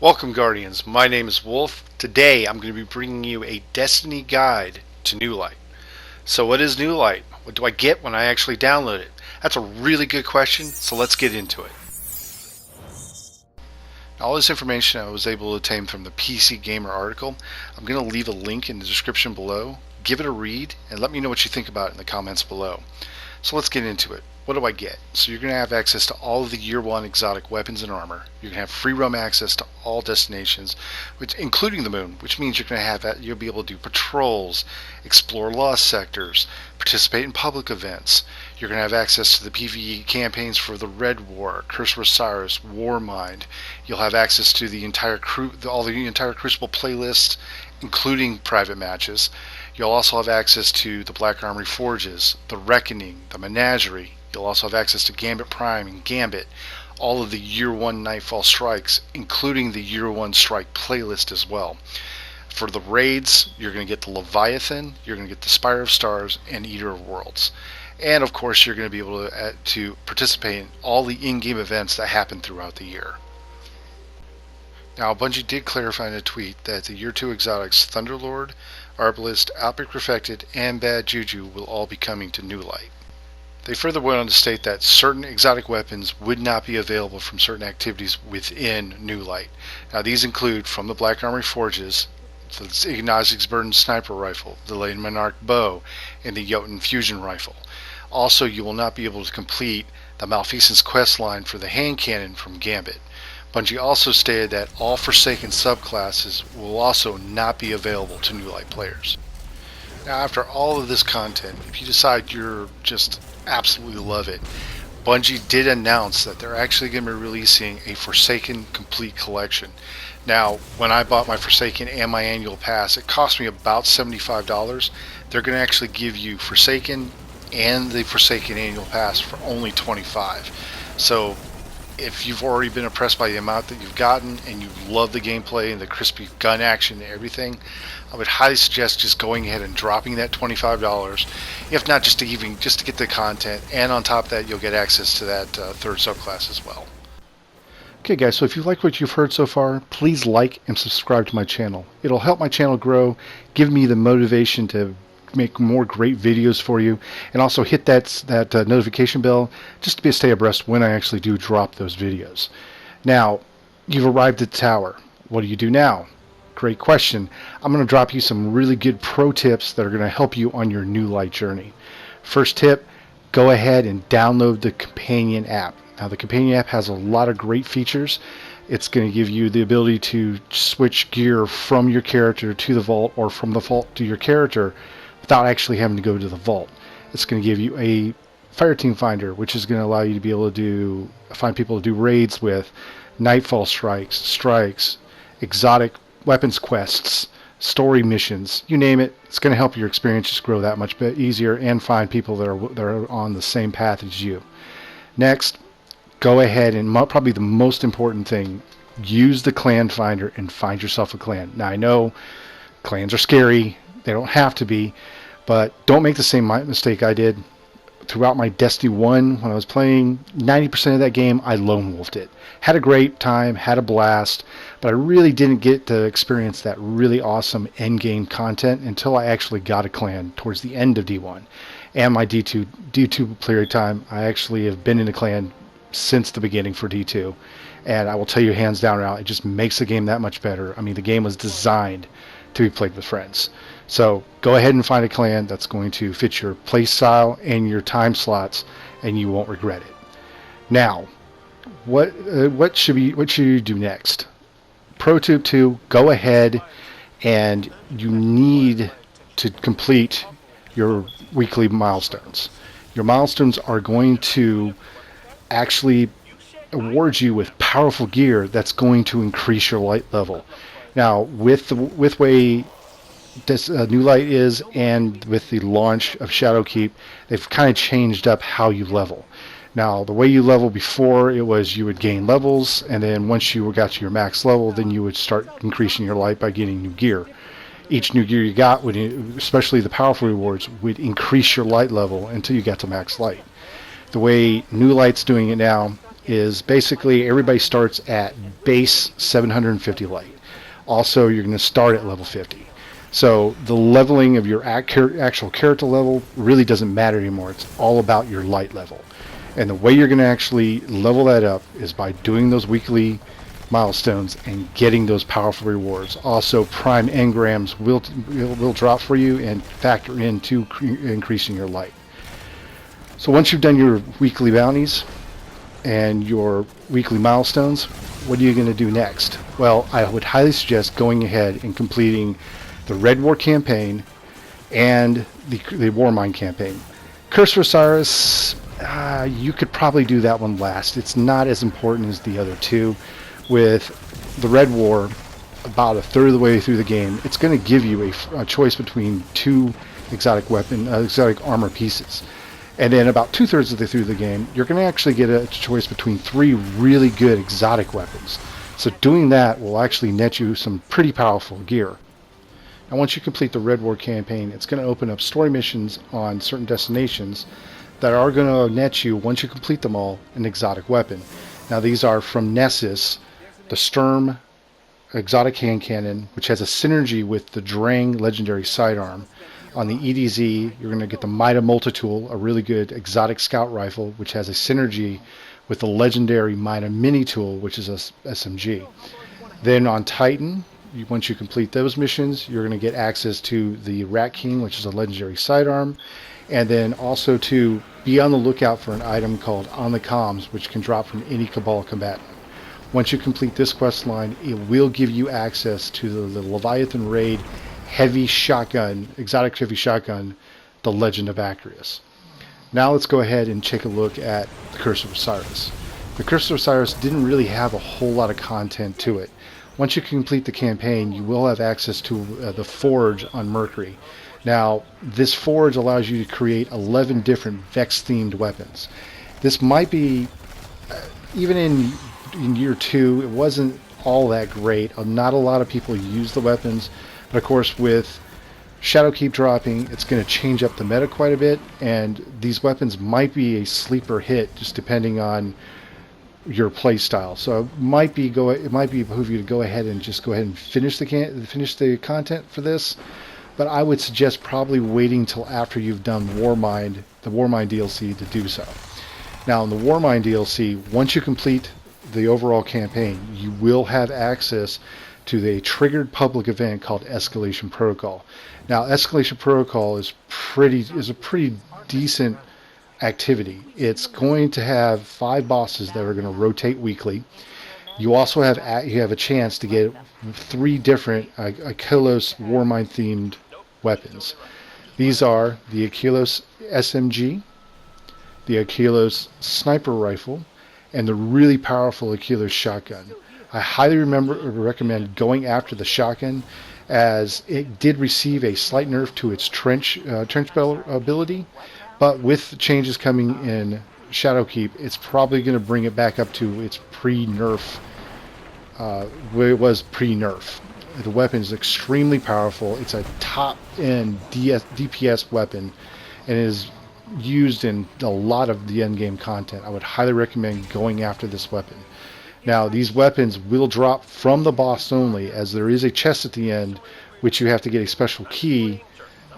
Welcome Guardians, my name is Wolf. Today I'm going to be bringing you a Destiny guide to New Light. So what is New Light? What do I get when I actually download it? That's a really good question, so let's get into it. All this information I was able to obtain from the PC Gamer article. I'm going to leave a link in the description below. Give it a read and let me know what you think about it in the comments below. So let's get into it. What do I get? So you're going to have access to all of the Year 1 exotic weapons and armor. You're going to have free roam access to all destinations, including the moon, which means you'll be able to do patrols, explore lost sectors, participate in public events. You're going to have access to the PvE campaigns for the Red War, Curse of Osiris, Warmind. You'll have access to the entire Crucible playlist, including private matches. You'll also have access to the Black Armory Forges, the Reckoning, the Menagerie. You'll also have access to Gambit Prime and Gambit, all of the Year 1 Nightfall strikes, including the Year 1 strike playlist as well. For the raids, you're going to get the Leviathan, you're going to get the Spire of Stars, and Eater of Worlds. And of course, you're going to be able to participate in all the in-game events that happen throughout the year. Now, Bungie did clarify in a tweet that the Year 2 exotics Thunderlord, Arbalist, Outbreak Perfected, and Bad Juju will all be coming to New Light. They further went on to state that certain exotic weapons would not be available from certain activities within New Light. Now these include from the Black Armory Forges, the Ignazic's Burden Sniper Rifle, the Lane Monarch Bow, and the Jotun Fusion Rifle. Also, you will not be able to complete the Malfeasance quest line for the hand cannon from Gambit. Bungie also stated that all Forsaken subclasses will also not be available to New Light players. Now after all of this content, if you decide you're just absolutely love it, Bungie did announce that they're actually going to be releasing a Forsaken Complete Collection. Now, when I bought my Forsaken and my annual pass, it cost me about $75. They're going to actually give you Forsaken and the Forsaken annual pass for only $25. So if you've already been impressed by the amount that you've gotten and you love the gameplay and the crispy gun action and everything, I would highly suggest just going ahead and dropping that $25, if not just to get the content, and on top of that you'll get access to that third subclass as well. Okay guys, so if you like what you've heard so far, please like and subscribe to my channel. It'll help my channel grow, give me the motivation to make more great videos for you, and also hit that notification bell just to stay abreast when I actually do drop those videos. Now, you've arrived at the tower. What do you do now? Great question. I'm going to drop you some really good pro tips that are going to help you on your New Light journey. First tip, go ahead and download the Companion app. Now the Companion app has a lot of great features. It's going to give you the ability to switch gear from your character to the vault or from the vault to your character without actually having to go to the vault. It's going to give you a Fireteam Finder, which is going to allow you to be able to find people to do raids with, Nightfall strikes, exotic weapons quests, story missions, you name it. It's going to help your experience just grow that much easier and find people that are on the same path as you. Next, go ahead and probably the most important thing, use the clan finder and find yourself a clan. Now I know clans are scary. They don't have to be, but don't make the same mistake I did. Throughout my Destiny 1, when I was playing, 90% of that game, I lone wolfed it. Had a great time, had a blast, but I really didn't get to experience that really awesome endgame content until I actually got a clan towards the end of D1. And my D2 player time, I actually have been in a clan since the beginning for D2. And I will tell you hands down now, it just makes the game that much better. I mean, the game was designed to be played with friends. So go ahead and find a clan that's going to fit your play style and your time slots, and you won't regret it. Now, what should you do next? Pro tip 2, go ahead and you need to complete your weekly milestones. Your milestones are going to actually award you with powerful gear that's going to increase your light level. Now, with way this New Light is, and with the launch of Shadowkeep, they've kind of changed up how you level. Now, the way you level before, it was you would gain levels, and then once you got to your max level, then you would start increasing your light by getting new gear. Each new gear you got, especially the powerful rewards, would increase your light level until you got to max light. The way New Light's doing it now, is basically everybody starts at base 750 light. Also, you're going to start at level 50. So the leveling of your actual character level really doesn't matter anymore. It's all about your light level. And the way you're going to actually level that up is by doing those weekly milestones and getting those powerful rewards. Also, prime engrams will drop for you and factor into increasing your light. So once you've done your weekly bounties and your weekly milestones, what are you going to do next? Well, I would highly suggest going ahead and completing the Red War campaign and the War Mine campaign. Curse of Osiris, you could probably do that one last. It's not as important as the other two. With the Red War, about a third of the way through the game, it's going to give you a choice between two exotic armor pieces. And then about 2/3 of the through the game, you're going to actually get a choice between 3 really good exotic weapons. So doing that will actually net you some pretty powerful gear. And once you complete the Red War campaign, it's going to open up story missions on certain destinations that are going to net you, once you complete them all, an exotic weapon. Now these are from Nessus, the Sturm exotic hand cannon, which has a synergy with the Drang legendary sidearm. On the EDZ, you're going to get the Mida Multitool, a really good exotic scout rifle, which has a synergy with the legendary Mida Mini Tool, which is a SMG. Then on Titan, once you complete those missions, you're going to get access to the Rat King, which is a legendary sidearm, and then also to be on the lookout for an item called On the Comms, which can drop from any Cabal combatant. Once you complete this quest line, it will give you access to the Leviathan Raid heavy shotgun, exotic heavy shotgun, the Legend of Acreus. Now let's go ahead and take a look at the Curse of Osiris. The Curse of Osiris didn't really have a whole lot of content to it. Once you complete the campaign, you will have access to the Forge on Mercury. Now, this Forge allows you to create 11 different Vex-themed weapons. This might be, even in year 2, it wasn't all that great. Not a lot of people use the weapons. But of course, with Shadowkeep dropping, it's going to change up the meta quite a bit, and these weapons might be a sleeper hit just depending on your play style. So it might behoove you to go ahead and finish the content for this. But I would suggest probably waiting till after you've done the War Mine DLC to do so. Now in the War Mine DLC, once you complete the overall campaign, you will have access to the triggered public event called Escalation Protocol. Now Escalation Protocol is a pretty decent activity. It's going to have 5 bosses that are going to rotate weekly. You also have a chance to get 3 different Achelos War Mine themed weapons. These are the Achelos SMG, the Achelos Sniper Rifle, and the really powerful Achelos Shotgun. I highly recommend going after the shotgun, as it did receive a slight nerf to its trench bell ability, but with changes coming in Shadowkeep, it's probably going to bring it back up to its pre-nerf, where it was pre-nerf. The weapon is extremely powerful. It's a top-end DPS weapon, and is used in a lot of the endgame content. I would highly recommend going after this weapon. Now, these weapons will drop from the boss only, as there is a chest at the end, which you have to get a special key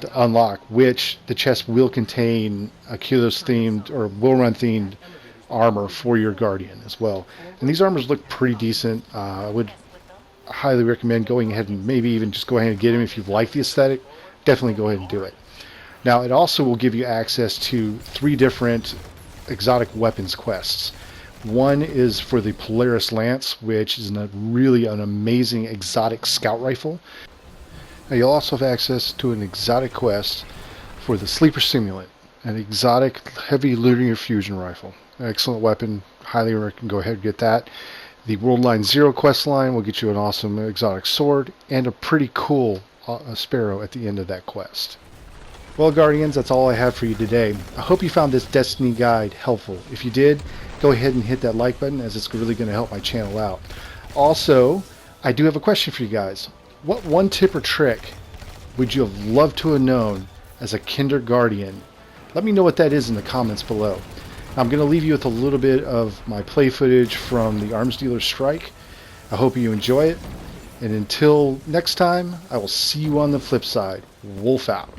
to unlock, which the chest will contain Achelos themed or Will Run themed armor for your Guardian as well. And these armors look pretty decent. I would highly recommend going ahead and maybe even just go ahead and get them if you like the aesthetic. Definitely go ahead and do it. Now, it also will give you access to 3 different exotic weapons quests. One is for the Polaris Lance, which is really an amazing exotic scout rifle. Now, you'll also have access to an exotic quest for the Sleeper Simulant, an exotic heavy linear fusion rifle. An excellent weapon. Highly recommend go ahead and get that. The World Line Zero quest line will get you an awesome exotic sword and a pretty cool sparrow at the end of that quest. Well, Guardians, that's all I have for you today. I hope you found this Destiny guide helpful. If you did, go ahead and hit that like button, as it's really going to help my channel out. Also, I do have a question for you guys. What one tip or trick would you have loved to have known as a Kinder Guardian? Let me know what that is in the comments below. I'm going to leave you with a little bit of my play footage from the Arms Dealer Strike. I hope you enjoy it. And until next time, I will see you on the flip side. Wolf out.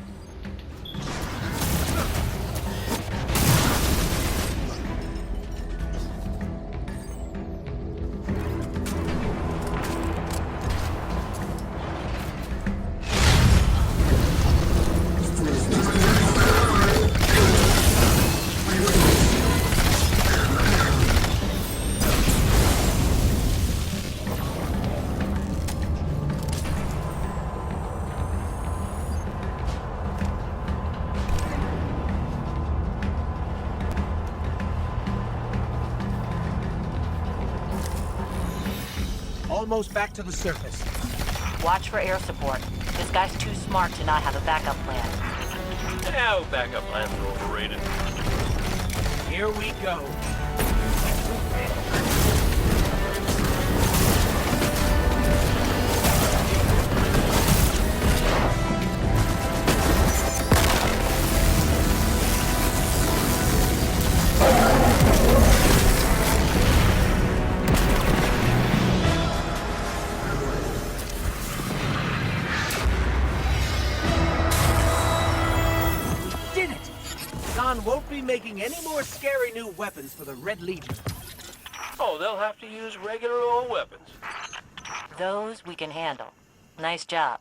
Almost back to the surface. Watch for air support. This guy's too smart to not have a backup plan. Yeah, backup plans are overrated. Here we go. Won't be making any more scary new weapons for the Red Legion. Oh, they'll have to use regular old weapons. Those we can handle. Nice job.